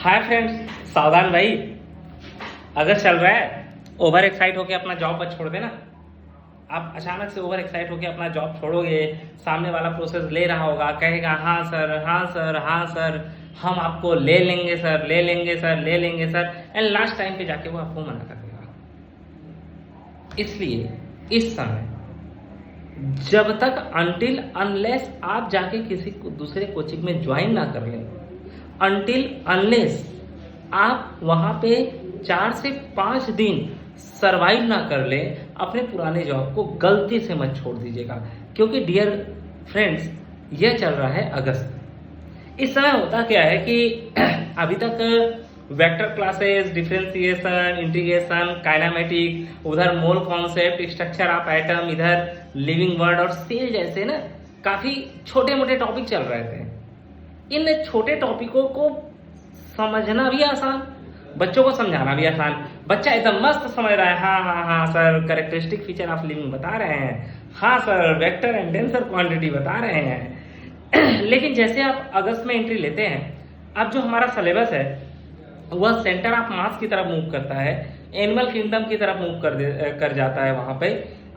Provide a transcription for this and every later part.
Hi friends, सावधान भाई। अगर चल रहा है ओवर एक्साइट होके अपना जॉब मत छोड़ देना। आप अचानक से ओवर एक्साइट होके अपना जॉब छोड़ोगे, सामने वाला प्रोसेस ले रहा होगा, कहेगा हाँ सर, हाँ सर, हाँ सर, हम आपको ले लेंगे सर, ले लेंगे सर, ले लेंगे सर, एंड लास्ट टाइम पे जाके वो आपको मना कर देगा। इसलिए इस समय जब तक अनटिल अनलेस आप जाके किसी दूसरे कोचिंग में ज्वाइन ना कर लें, अनटिल अनलेस आप वहां पे 4 से 5 दिन सरवाइव ना कर ले, अपने पुराने जॉब को गलती से मत छोड़ दीजिएगा। क्योंकि डियर फ्रेंड्स, यह चल रहा है अगस्त। इस समय होता क्या है कि अभी तक vector classes, differentiation, integration, kinematic, उधर mole concept, structure of atom, इधर लिविंग वर्ड और सेल जैसे ना काफी छोटे मोटे टॉपिक चल रहे थे। इन छोटे टॉपिकों को समझना भी आसान, बच्चों को समझाना भी आसान। बच्चा एकदम मस्त समझ रहा है, हाँ हाँ हाँ sir, characteristic feature of living बता रहे हैं, हाँ sir vector and denser quantity बता रहे हैं। लेकिन जैसे आप अगस्त में एंट्री लेते हैं, अब जो हमारा सिलेबस है वह सेंटर ऑफ मास की तरफ मूव करता है, एनिमल किंगडम की तरफ मूव कर जाता है वहां पे।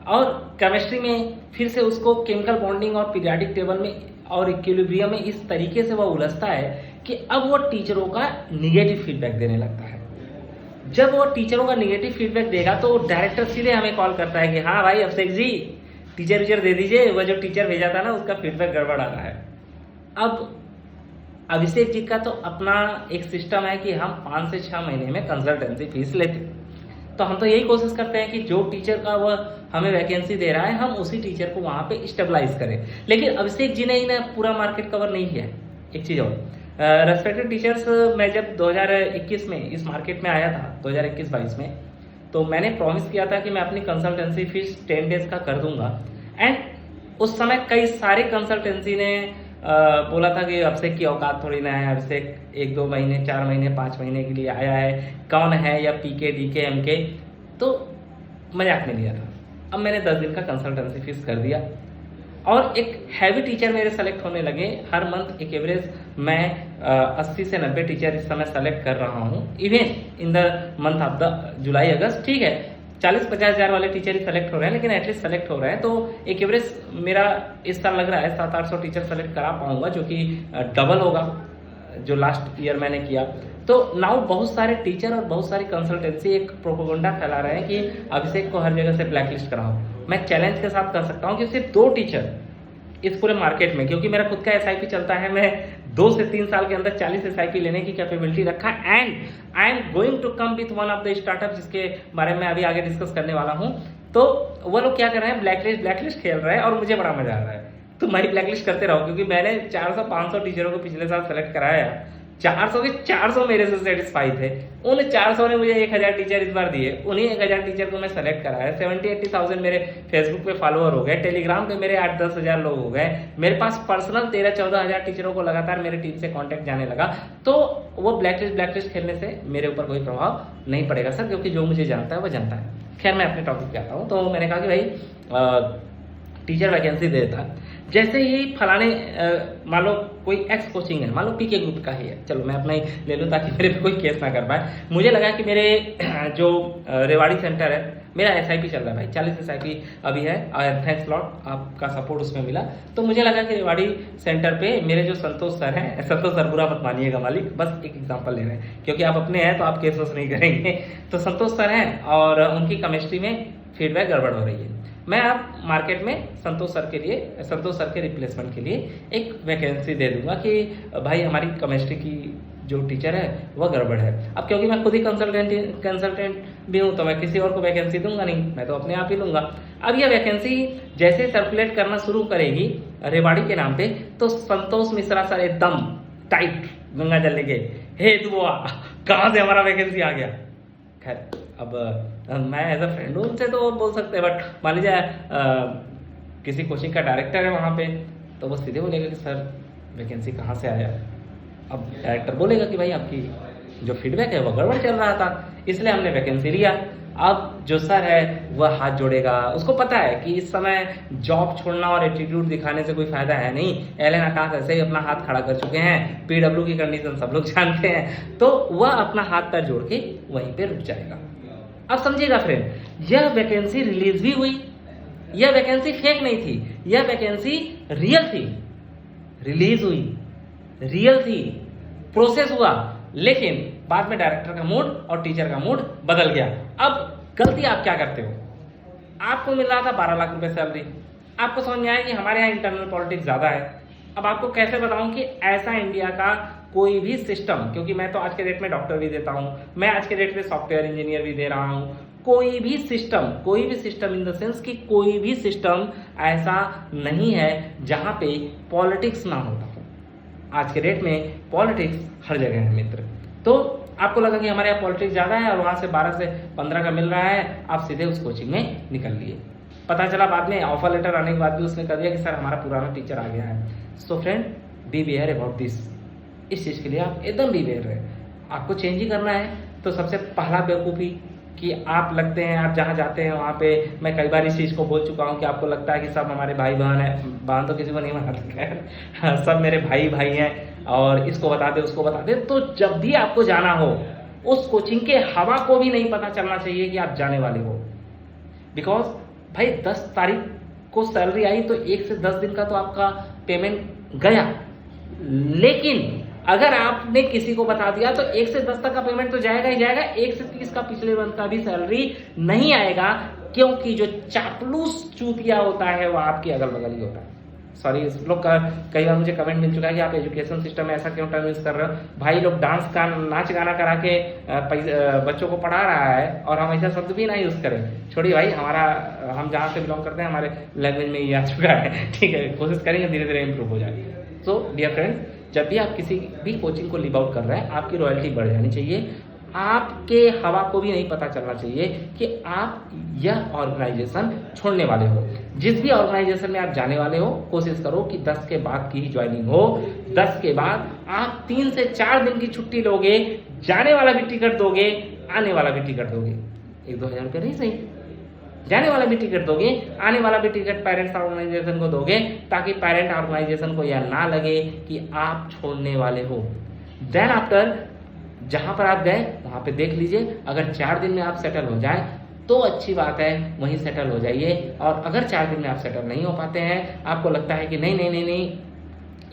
और केमिस्ट्री में फिर से उसको केमिकल बॉन्डिंग और पीरियोडिक टेबल में और इक्विलिब्रियम में इस तरीके से वह उलझता है कि अब वो टीचरों का निगेटिव फीडबैक देने लगता है। जब वो टीचरों का निगेटिव फीडबैक देगा तो डायरेक्टर सीधे हमें कॉल करता है कि हाँ भाई अभिषेक जी, टीचर दे दीजिए, वह जो टीचर भेजा था ना उसका फीडबैक गड़बड़ आ रहा है। अब अभिषेक जी का तो अपना एक सिस्टम है कि हम 5 से 6 महीने में कंसल्टेंसी फीस लेते हैं। तो हम तो यही कोशिश करते हैं कि जो टीचर का वह हमें वैकेंसी दे रहा है, हम उसी टीचर को वहां पे स्टेबलाइज करें। लेकिन अभिषेक जी ने ही ना पूरा मार्केट कवर नहीं किया। एक चीज और, रेस्पेक्टेड टीचर्स, मैं जब 2021 में इस मार्केट में आया था, 2021-22 में, तो मैंने प्रॉमिस किया था कि मैं अपनी कंसल्टेंसी फीस 10 डेज का कर दूंगा। एंड उस समय कई सारे कंसल्टेंसी ने बोला था कि अभिषेक की औकात थोड़ी ना है, अभिषेक 1-2 महीने, 4 महीने, 5 महीने के लिए आया है, कौन है, या पीके डीके एमके, तो मजाक में लिया था। अब मैंने 10 दिन का कंसल्टेंसी फीस कर दिया और एक हैवी टीचर मेरे सेलेक्ट होने लगे। हर मंथ एक एवरेज मैं 80 से 90 टीचर इस समय सेलेक्ट कर रहा हूँ, even in the month of the July August. ठीक है, 40-50 हज़ार वाले टीचर ही सेलेक्ट हो रहे हैं, लेकिन एटलीस्ट सेलेक्ट हो रहे हैं। तो एक एवरेज मेरा इस साल लग रहा है 700-800 टीचर सेलेक्ट करा पाऊंगा, जो कि डबल होगा जो लास्ट ईयर मैंने किया। तो नाउ बहुत सारे टीचर और बहुत सारी कंसल्टेंसी एक प्रोपोगंडा फैला रहे हैं कि अभिषेक को हर जगह से ब्लैकलिस्ट कराओ। मैं चैलेंज के साथ कर सकता हूँ कि सिर्फ 2 टीचर इस पूरे मार्केट में, क्योंकि मेरा खुद का एसआईपी चलता है, मैं 2 से 3 साल के अंदर 40 एसआईपी लेने की कैपेबिलिटी रखा। And I am going to come with one of the startup, जिसके बारे में अभी आगे डिस्कस करने वाला हूं। तो वो लोग क्या कर रहे हैं, ब्लैकलिस्ट खेल रहे हैं और मुझे बड़ा मजा आ रहा है। तो मैं ब्लैकलिस्ट करते रहो, क्योंकि मैंने 400-500 टीचरों को पिछले साल सेलेक्ट कराया। 400 के 400 मेरे से सेटिस्फाइड थे। उन 400 ने मुझे 1000 टीचर इस बार दिए, उन्हीं 1000 टीचर को मैं सेलेक्ट कराया। 70-80,000 मेरे फेसबुक पे फॉलोअर हो गए, टेलीग्राम पे मेरे 8-10 हज़ार लोग हो गए। मेरे पास पर्सनल 13-14 हज़ार टीचरों को लगातार मेरे टीम से कांटेक्ट जाने लगा। तो वो ब्लैकलिस्ट खेलने से मेरे ऊपर कोई प्रभाव नहीं पड़ेगा सर, क्योंकि जो मुझे जानता है वो जानता है। खैर, मैं अपने टॉपिक पे आता हूँ। तो मैंने कहा कि भाई टीचर वैकेंसी देता, जैसे ही फलाने मान लो कोई एक्स कोचिंग है, मान लो पीके ग्रुप का ही है, चलो मैं अपना ही ले लूँ ताकि मेरे पे कोई केस ना कर पाए। मुझे लगा कि मेरे जो रेवाड़ी सेंटर है, मेरा एसआईपी चल रहा है भाई, 40 एसआईपी अभी है, थैंक्स लॉट, आपका सपोर्ट उसमें मिला। तो मुझे लगा कि रेवाड़ी सेंटर पे मेरे जो संतोष सर हैं, संतोष सर बुरा मत मानिएगा मालिक, बस एक एग्जाम्पल ले रहे हैं, क्योंकि आप अपने हैं तो आप केस वोस नहीं करेंगे। तो संतोष सर हैं और उनकी केमिस्ट्री में फीडबैक गड़बड़ हो रही है। मैं अब मार्केट में संतोष सर के रिप्लेसमेंट के लिए एक वैकेंसी दे दूंगा कि भाई हमारी केमिस्ट्री की जो टीचर है वह गड़बड़ है। अब क्योंकि मैं खुद ही कंसल्टेंट भी हूं, तो मैं किसी और को वैकेंसी दूंगा नहीं, मैं तो अपने आप ही लूंगा। अब यह वैकेंसी जैसे सर्कुलेट करना शुरू करेगी रेवाड़ी के नाम पे, तो संतोष मिश्रा सर एकदम टाइट गंगा जल लेके, हे दुआ कहाँ से हमारा वैकेंसी आ गया। खैर, अब मैं एज अ फ्रेंड हूँ उनसे तो बोल सकते हैं, बट मान लीजिए किसी कोचिंग का डायरेक्टर है वहाँ पे, तो वो सीधे बोलेगा कि सर वैकेंसी कहाँ से आया। अब डायरेक्टर बोलेगा कि भाई आपकी जो फीडबैक है वो गड़बड़ चल रहा था, इसलिए हमने वैकेंसी लिया। अब जो सर है वह हाथ जोड़ेगा, उसको पता है कि इस समय जॉब छोड़ना और एटीट्यूड दिखाने से कोई फायदा है नहीं। एलन आकाश ऐसे ही अपना हाथ खड़ा कर चुके हैं, पीडब्ल्यू की कंडीशन सब लोग जानते हैं, तो वह अपना हाथ पैर जोड़ के वहीं पे रुक जाएगा। अब समझिएगा फ्रेंड, यह वैकेंसी रिलीज भी हुई, यह वैकेंसी फेक नहीं थी, यह वैकेंसी रियल थी, रिलीज हुई, रियल थी, प्रोसेस हुआ, लेकिन बाद में डायरेक्टर का मूड और टीचर का मूड बदल गया। अब गलती आप क्या करते हो, आपको मिल रहा था 12 लाख रुपए सैलरी, आपको समझ में आया कि हमारे यहाँ इंटरनल पॉलिटिक्स ज्यादा है। अब आपको कैसे बताऊं कि ऐसा इंडिया का कोई भी सिस्टम, क्योंकि मैं तो आज के डेट में डॉक्टर भी देता हूं, मैं आज के डेट में सॉफ्टवेयर इंजीनियर भी दे रहा हूं, कोई भी सिस्टम इन द सेंस कि कोई भी सिस्टम ऐसा नहीं है जहां पे पॉलिटिक्स ना होता हो। आज के डेट में पॉलिटिक्स हर जगह है मित्र। तो आपको लगा कि हमारे यहाँ पॉलिटिक्स ज़्यादा है और वहाँ से 12 से 15 का मिल रहा है, आप सीधे उस कोचिंग में निकल लिए। पता चला बाद में ऑफर लेटर आने के बाद भी उसने कह दिया कि सर हमारा पुराना टीचर आ गया है। So friend, be aware about this. इस चीज़ के लिए आप एकदम बी वेयर है। आपको चेंज ही करना है तो सबसे पहला बेवकूफ़ी कि आप लगते हैं, आप जहाँ जाते हैं वहाँ पे, मैं कई बार इस चीज़ को बोल चुका हूँ कि आपको लगता है कि सब हमारे भाई बहन है, बहन तो किसी को नहीं बनाते खैर, सब मेरे भाई भाई हैं और इसको बता दे उसको बता दे। तो जब भी आपको जाना हो, उस कोचिंग के हवा को भी नहीं पता चलना चाहिए कि आप जाने वाले हो। बिकॉज भाई 10 तारीख को सैलरी आई तो 1 से 10 दिन का तो आपका पेमेंट गया, लेकिन अगर आपने किसी को बता दिया तो 1 से 10 तक का पेमेंट तो जाएगा ही जाएगा, 1 से 30 का पिछले मंथ का भी सैलरी नहीं आएगा, क्योंकि जो चापलूस चूतिया होता है वो आपके अगल बगल ही होता है। सॉरी, इस लोग का कई बार मुझे कमेंट मिल चुका है कि आप एजुकेशन सिस्टम में ऐसा क्यों टर्म यूज कर रहे हो। भाई लोग डांस का नाच गाना करा के बच्चों को पढ़ा रहा है और हम ऐसा शब्द भी ना यूज करें। छोड़िए भाई, हम जहाँ से बिलोंग करते हैं हमारे लैंग्वेज में ये आ चुका है, ठीक है, कोशिश करेंगे धीरे धीरे इंप्रूव हो जाए। सो डियर फ्रेंड्स, जब भी आप किसी भी कोचिंग को लीव आउट कर रहे हैं, आपकी रॉयल्टी बढ़ जानी चाहिए। आपके हवा को भी नहीं पता चलना चाहिए कि आप यह ऑर्गेनाइजेशन छोड़ने वाले हो। जिस भी ऑर्गेनाइजेशन में आप जाने वाले हो, कोशिश करो कि 10 के बाद की ही ज्वाइनिंग हो। 10 के बाद आप 3 से 4 दिन की छुट्टी लोगे, जाने वाला भी टिकट दोगे, आने वाला भी टिकट दोगे। 1-2 हज़ार रुपये नहीं सही, जाने वाला भी टिकट दोगे, आने वाला भी टिकट पेरेंट्स ऑर्गेनाइजेशन को दोगे, ताकि पेरेंट ऑर्गेनाइजेशन को यह ना लगे कि आप छोड़ने वाले हो। देन आफ्टर जहां पर आप गए वहां पे देख लीजिए, अगर 4 दिन में आप सेटल हो जाए तो अच्छी बात है, वहीं सेटल हो जाइए। और अगर 4 दिन में आप सेटल नहीं हो पाते हैं, आपको लगता है कि नहीं नहीं नहीं नहीं,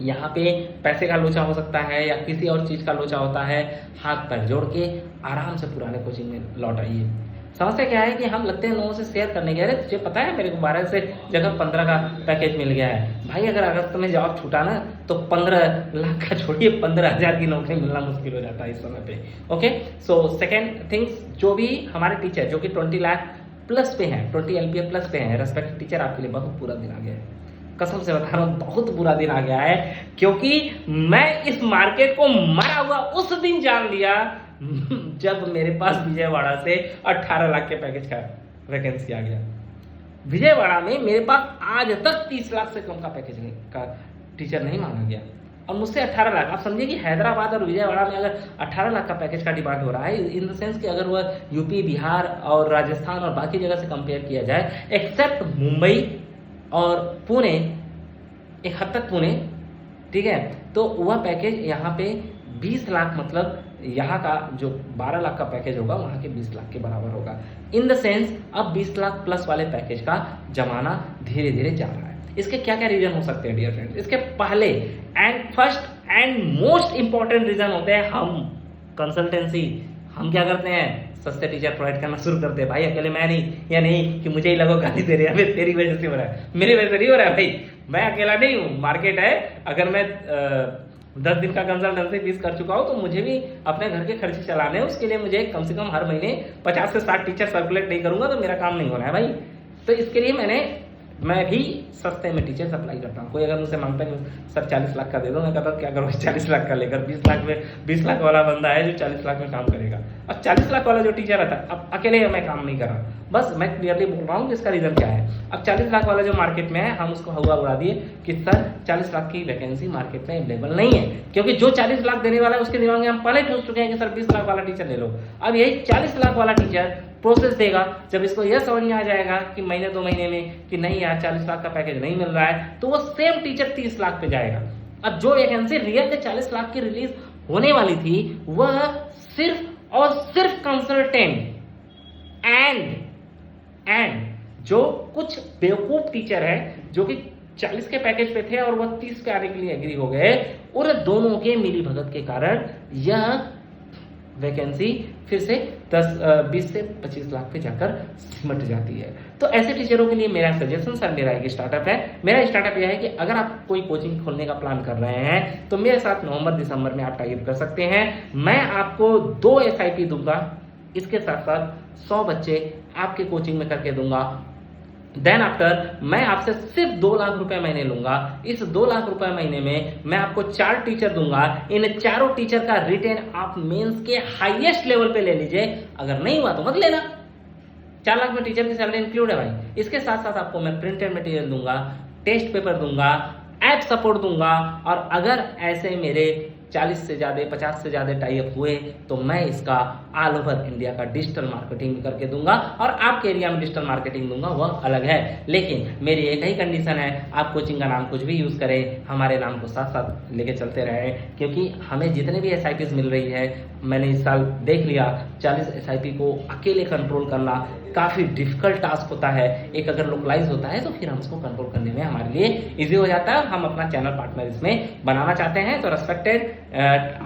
यहाँ पे पैसे का लोचा हो सकता है या किसी और चीज़ का लोचा होता है, हाथ पैर जोड़ के आराम से पुराने कोचिंग में लौट आइए। समस्या क्या है कि हम लगते हैं लोगों से शेयर करने गए, तुझे पता है मेरे को 12 से जगह 15 का पैकेज मिल गया है। भाई अगर अगस्त में जॉब छूटा ना तो 15 लाख का छोड़िए 15,000 की नौकरी मिलना मुश्किल हो जाता है इस समय पे। ओके, सो सेकेंड थिंग्स, जो भी हमारे टीचर जो कि 20 लाख प्लस पे हैं, 20 LPA प्लस पे हैं, रेस्पेक्ट टीचर, आपके लिए बहुत बुरा दिन आ गया है। कसम से बता रहा हूँ, बहुत बुरा दिन आ गया है, क्योंकि मैं इस मार्केट को मरा हुआ उस दिन जान लिया जब मेरे पास विजयवाड़ा से 18 लाख के पैकेज का वैकेंसी आ गया। विजयवाड़ा में मेरे पास आज तक 30 लाख से कम का पैकेज का टीचर नहीं मांगा गया, और मुझसे 18 लाख। आप समझिए कि हैदराबाद और विजयवाड़ा में अगर 18 लाख का पैकेज का डिमांड हो रहा है, इन द सेंस कि अगर वह यूपी, बिहार और राजस्थान और बाकी जगह से कंपेयर किया जाए, एक्सेप्ट मुंबई और पुणे, एक हद तक पुणे, ठीक है, तो वह पैकेज यहाँ पे 20 लाख, मतलब यहाँ का जो 12 लाख का पैकेज होगा वहाँ के 20 लाख के बराबर होगा। इन द सेंस अब 20 लाख प्लस वाले पैकेज का जमाना धीरे धीरे जा रहा है। इसके क्या क्या रीजन हो सकते हैं डियर फ्रेंड्स? इसके पहले and first and most important reason होते हैं हम कंसल्टेंसी। हम क्या करते हैं? सस्ते टीचर प्रोवाइड करना शुरू करते हैं। भाई अकेले मैं नहीं, या नहीं कि मुझे ही लगो गाली दे रहे हैं, तेरी वजह से हो रहा है, मेरी वजह से नहीं हो रहा है भाई, मैं अकेला नहीं हूँ, मार्केट है। अगर मैं 10 दिन का कंसल्टेंसी फीस कर चुका हूँ तो मुझे भी अपने घर के खर्चे चलाने हैं, उसके लिए मुझे कम से कम हर महीने 50 से 60 टीचर सर्कुलेट नहीं करूंगा तो मेरा काम नहीं हो रहा है भाई। तो इसके लिए मैं भी सस्ते में टीचर सप्लाई करता हूँ। कोई अगर मुझसे मांगता है कि सर 40 लाख का दे दो, मैं कहता हूँ क्या करो 40 लाख का लेकर, 20 लाख वाला बंदा है जो 40 लाख में काम करेगा। अब 40 लाख वाला जो टीचर रहता है, अब अकेले मैं काम नहीं कर रहा, बस मैं क्लियरली बोल रहा हूँ कि इसका रीजन क्या है। अब 40 लाख वाला जो मार्केट में है, हम उसको हवा उड़ा दिए कि सर 40 लाख की वैकेंसी मार्केट में अवेलेबल नहीं है, क्योंकि जो 40 लाख देने वाला है उसके दिमाग में हम पहले पूछ चुके हैं कि सर 20 लाख वाला टीचर ले लो। अब यही 40 लाख वाला टीचर प्रोसेस देगा। जब इसको यह समझ में आ जाएगा कि महीने 2 महीने में कि नहीं यार 40 लाख का पैकेज नहीं मिल रहा है, तो वो सेम टीचर 30 लाख पे जाएगा। अब जो वैकेंसी रियल में 40 लाख की रिलीज होने वाली थी, वह सिर्फ और सिर्फ कंसल्टेंट एंड जो कुछ बेवकूफ टीचर है जो कि 40 के पैकेज पे थे और वह 30 पे आने के लिए एग्री हो गए, उन दोनों के मिली भगत के कारण यह वैकेंसी फिर से 20 से 25 लाख पे जाकर सिमट जाती है। तो ऐसे टीचरों के लिए मेरा सजेशन सर, मेरा एक स्टार्टअप है। मेरा स्टार्टअप यह है कि अगर आप कोई कोचिंग खोलने का प्लान कर रहे हैं तो मेरे साथ नवंबर दिसंबर में आप टाइप कर सकते हैं। मैं आपको 2 SIP दूंगा, इसके साथ साथ 100 बच्चे आपके कोचिंग में करके दूंगा। देन आफ्टर मैं आपसे सिर्फ 2 लाख रुपए महीने लूंगा। इस 2 लाख रुपए महीने में मैं आपको 4 टीचर दूंगा। इन चारों टीचर का रिटेन आप मेंस के हाईएस्ट लेवल पे ले लीजिए, अगर नहीं हुआ तो मत लेना। 4 लाख में टीचर की सैलरी इंक्लूड है भाई। इसके साथ साथ आपको मैं प्रिंटेड मटेरियल दूंगा, टेस्ट पेपर दूंगा, ऐप सपोर्ट दूंगा, और अगर ऐसे मेरे 40 से ज़्यादा 50 से ज़्यादा टाइप हुए तो मैं इसका ऑल ओवर इंडिया का डिजिटल मार्केटिंग करके दूंगा, और आपके एरिया में डिजिटल मार्केटिंग दूंगा, वह अलग है। लेकिन मेरी एक ही कंडीशन है, आप कोचिंग का नाम कुछ भी यूज़ करें, हमारे नाम को साथ साथ लेके चलते रहें, क्योंकि हमें जितने भी SIPs मिल रही है, मैंने इस साल देख लिया 40 SIP को अकेले कंट्रोल करना काफ़ी डिफिकल्ट टास्क होता है। एक अगर लोकलाइज होता है तो फिर हम उसको कंट्रोल करने में हमारे लिए इजी हो जाता है। हम अपना चैनल पार्टनर इसमें बनाना चाहते हैं, तो रेस्पेक्टेड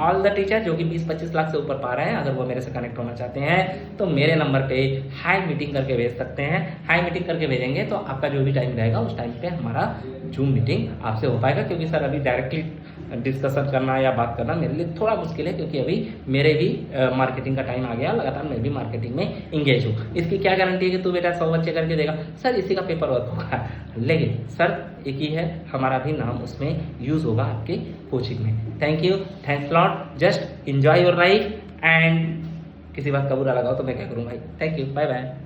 ऑल द टीचर जो कि 20-25 लाख से ऊपर पा रहे हैं, अगर वो मेरे से कनेक्ट होना चाहते हैं तो मेरे नंबर पे हाई मीटिंग करके भेज सकते हैं। हाई मीटिंग करके भेजेंगे तो आपका जो भी टाइम रहेगा उस टाइम पे हमारा जूम मीटिंग आपसे हो पाएगा, क्योंकि सर अभी डायरेक्टली डिस्कशन करना या बात करना मेरे लिए थोड़ा मुश्किल है, क्योंकि अभी मेरे भी मार्केटिंग का टाइम आ गया, लगातार मैं भी मार्केटिंग में इंगेज हूँ। इसकी क्या गारंटी है कि तू बेटा 100 बच्चे करके देगा? सर इसी का पेपर वर्क होगा, लेकिन सर एक ही है, हमारा भी नाम उसमें यूज होगा आपके कोचिंग में। Thank you, thanks lot, just enjoy your life. And किसी बात का बुरा लगा हो तो मैं क्या करूँ भाई। Thank you, bye bye.